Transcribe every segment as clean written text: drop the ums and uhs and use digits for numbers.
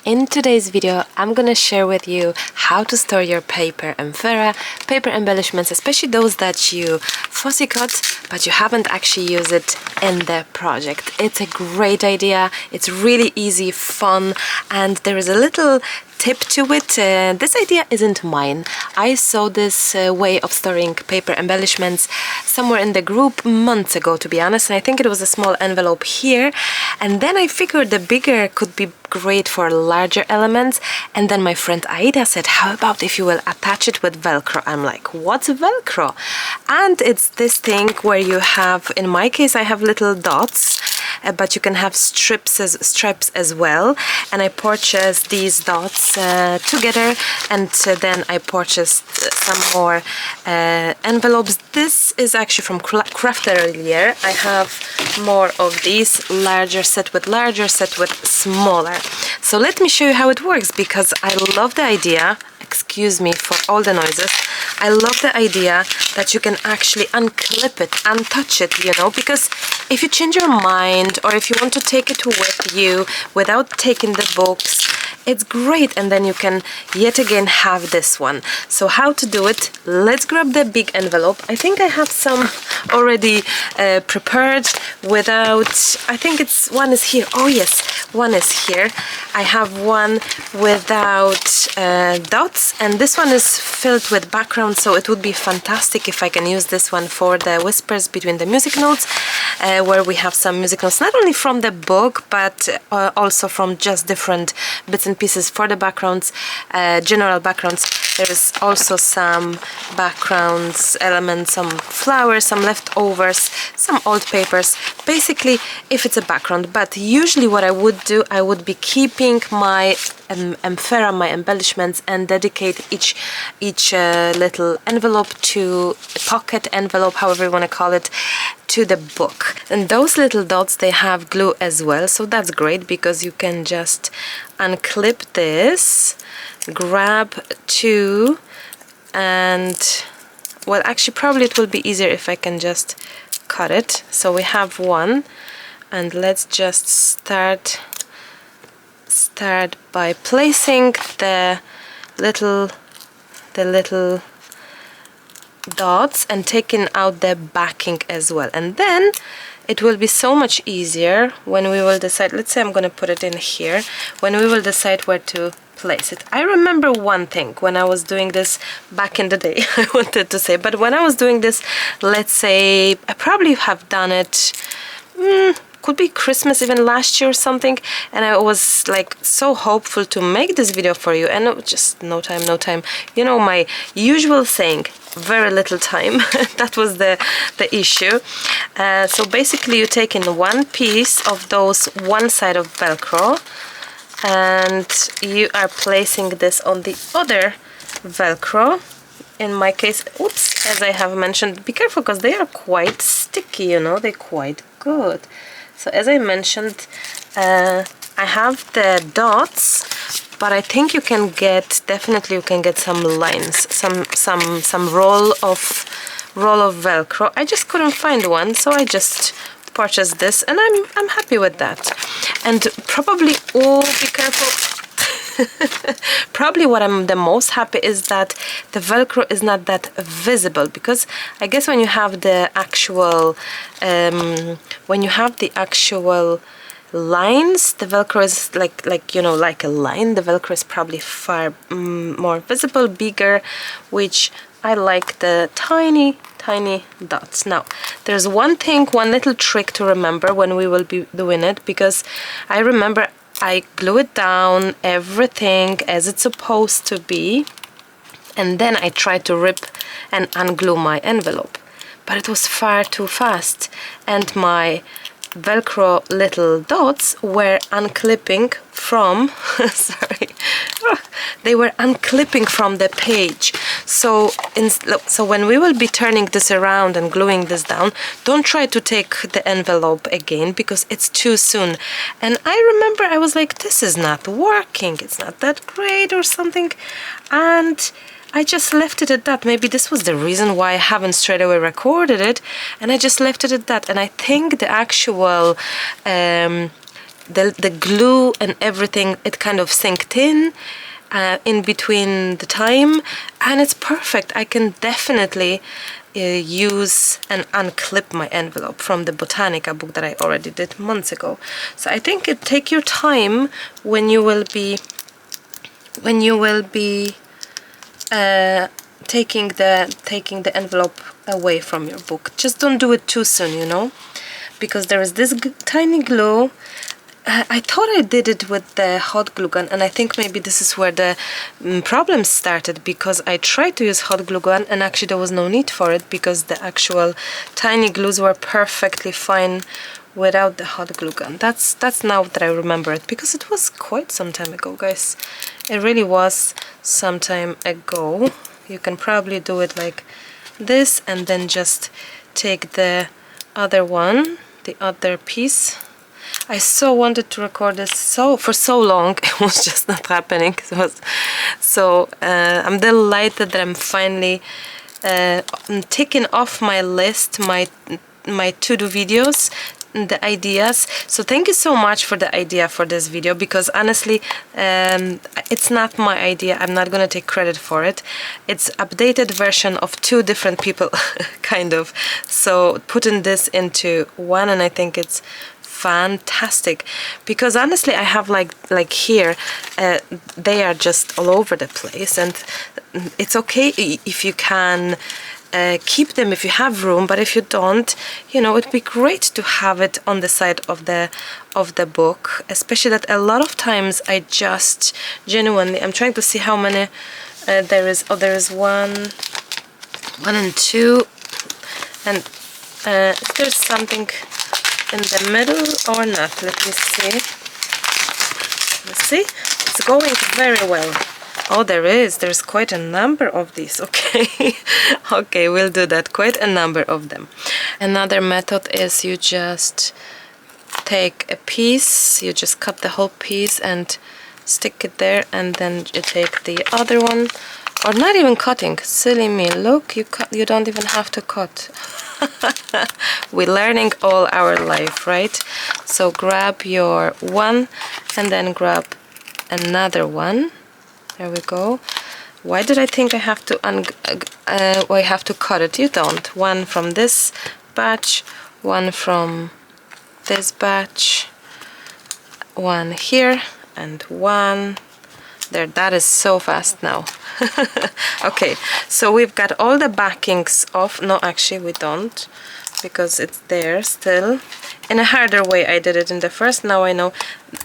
In today's video, I'm gonna share with you how to store your paper amphora, paper embellishments, especially those that you fussy cut, but you haven't actually used it in the project. It's a great idea, it's really easy, fun, and there is a little tip to it. This idea isn't mine. I saw this way of storing paper embellishments somewhere in the group months ago, to be honest, and I think it was a small envelope here, and then I figured the bigger could be great for larger elements, and then my friend Aida said, how about if you will attach it with velcro? I'm like, what's velcro? And it's this thing where you have, in my case I have little dots, but you can have stripes as well, and I purchased these dots together, and then I purchased some more envelopes. This is actually from Craft Atelier. I have more of these, larger set with smaller. So let me show you how it works, because I love the idea. Excuse me for all the noises. I love the idea that you can actually unclip it, untouch it, you know, because if you change your mind or if you want to take it with you without taking the books, it's great, and then you can yet again have this one. So how to do it? Let's grab the big envelope. I think I have some already prepared without, I think it's one is here. Oh yes, one is here. I have one without dots, and this one is filled with background, so it would be fantastic if I can use this one for the whispers between the music notes, where we have some music notes not only from the book but also from just different bits and pieces for the backgrounds, general backgrounds. There is also some backgrounds elements, some flowers, some leftovers, some old papers, basically if it's a background. But usually what I would do, I would be keeping my amphora, my embellishments, and dedicate each little envelope to pocket envelope, however you want to call it, to the book. And those little dots, they have glue as well, so that's great because you can just unclip this, grab two, and well, actually probably it will be easier if I can just cut it. So we have one, and let's just start by placing the little dots and taking out the backing as well, and then it will be so much easier when we will decide. Let's say I'm going to put it in here, when we will decide where to place it. I remember one thing when I was doing this back in the day, I wanted to say, but when I was doing this, let's say I probably have done it could be Christmas, even last year or something, and I was like so hopeful to make this video for you, and just no time, you know, my usual saying, very little time. That was the issue. So basically you take in one piece of those one side of velcro, and you are placing this on the other velcro. In my case, oops, as I have mentioned, be careful because they are quite sticky, you know, they're quite good. So as I mentioned, I have the dots, but I think you can get, definitely you can get some lines, some roll of velcro. I just couldn't find one, so I just purchased this, and I'm happy with that. And probably, oh, be careful. Probably what I'm the most happy is that the velcro is not that visible, because I guess when you have the actual lines, the velcro is like you know, like a line. The velcro is probably far more visible, bigger, which I like the tiny dots. Now there's one little trick to remember when we will be doing it, because I remember I glue it down, everything as it's supposed to be, and then I tried to rip and unglue my envelope, but it was far too fast, and my velcro little dots were unclipping from sorry, they were unclipping from the page. So when we will be turning this around and gluing this down, don't try to take the envelope again, because it's too soon. And I remember I was like, this is not working, it's not that great or something, and I just left it at that. Maybe this was the reason why I haven't straight away recorded it, and I just left it at that. And I think the actual the glue and everything, it kind of sinked in between the time, and it's perfect. I can definitely use and unclip my envelope from the Botanica book that I already did months ago. So I think take your time when you will be taking the envelope away from your book. Just don't do it too soon, you know, because there is this tiny glue. I thought I did it with the hot glue gun, and I think maybe this is where the problems started, because I tried to use hot glue gun and actually there was no need for it, because the actual tiny glues were perfectly fine without the hot glue gun. That's now that I remember it, because it was quite some time ago, guys. It really was some time ago. You can probably do it like this and then just take the other one, the other piece. I so wanted to record this for so long. It was just not happening. I'm delighted that I'm finally taking off my list my to-do videos, the ideas. So thank you so much for the idea for this video, because honestly it's not my idea. I'm not gonna take credit for it. It's updated version of 2 different people kind of, so putting this into one, and I think it's fantastic, because honestly I have like here they are just all over the place, and it's okay if you can keep them if you have room, but if you don't, you know, it'd be great to have it on the side of the book, especially that a lot of times I just genuinely, I'm trying to see how many there is. Oh, there is one and two, and if there's something in the middle or not, let me see. Let's see, it's going very well. Oh, there's quite a number of these. Okay. Okay, we'll do that, quite a number of them. Another method is you just take a piece, you just cut the whole piece and stick it there, and then you take the other one, or not even cutting, silly me, look, you don't even have to cut. We're learning all our life, right? So grab your one and then grab another one. There we go. Why did I think I have to I have to cut it? You don't. One from this batch, one from this batch, one here, and one there. That is so fast now. Okay, so we've got all the backings off. No, actually we don't, because it's there still. In a harder way I did it in the first. Now I know.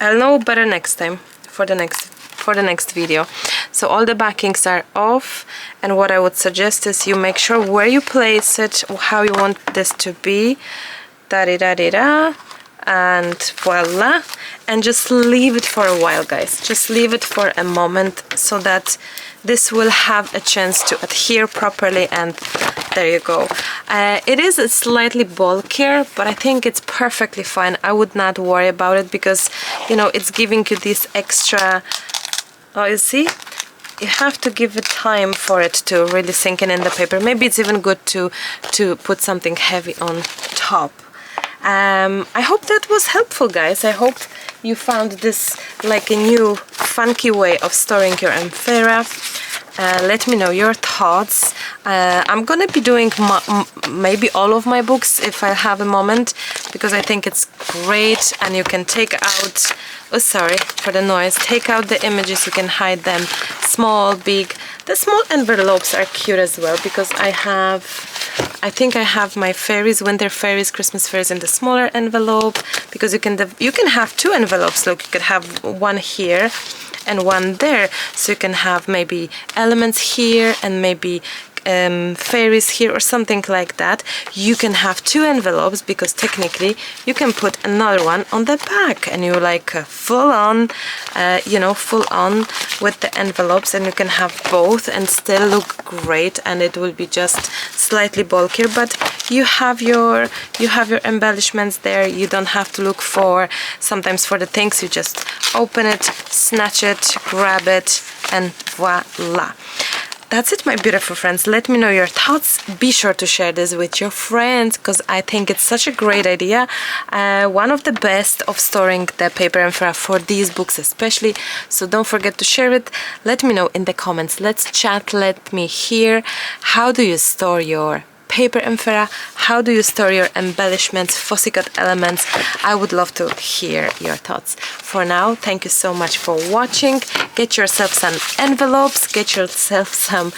I'll know better next time for the next video. So all the backings are off, and what I would suggest is you make sure where you place it, how you want this to be, da-di-da-di-da, and voila, and just leave it for a while, guys. Just leave it for a moment so that this will have a chance to adhere properly, and there you go. It is slightly bulkier, but I think it's perfectly fine. I would not worry about it, because you know, it's giving you this extra. Oh, you see, you have to give it time for it to really sink in the paper. Maybe it's even good to put something heavy on top. I hope that was helpful, guys. I hope you found this like a new funky way of storing your amphora. Let me know your thoughts. I'm gonna be doing maybe all of my books if I have a moment, because I think it's great, and you can take out, oh sorry for the noise, take out the images, you can hide them, small, big. The small envelopes are cute as well, because I think I have my fairies, winter fairies, Christmas fairies in the smaller envelope, because you can have 2 envelopes. Look, you could have one here and one there, so you can have maybe elements here and maybe fairies here or something like that. You can have 2 envelopes, because technically you can put another one on the back, and you're like full on, you know, full on with the envelopes, and you can have both and still look great, and it will be just slightly bulkier, but you have your embellishments there. You don't have to look sometimes for the things. You just open it, snatch it, grab it, and voila. that's it, my beautiful friends. Let me know your thoughts. Be sure to share this with your friends, because I think it's such a great idea. One of the best of storing the paper and fera for these books especially. So don't forget to share it. Let me know in the comments. Let's chat. Let me hear, how do you store your paper and fera? How do you store your embellishments, fussy cut elements? I would love to hear your thoughts. For now, thank you so much for watching. Get yourself some envelopes, get yourself some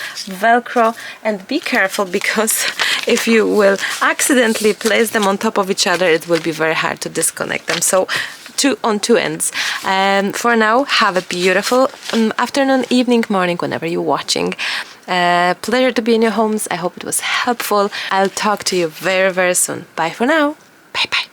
velcro, and be careful, because if you will accidentally place them on top of each other, it will be very hard to disconnect them. So on two ends. For now, have a beautiful afternoon, evening, morning, whenever you're watching. Pleasure to be in your homes. I hope it was helpful. I'll talk to you very, very soon. Bye for now.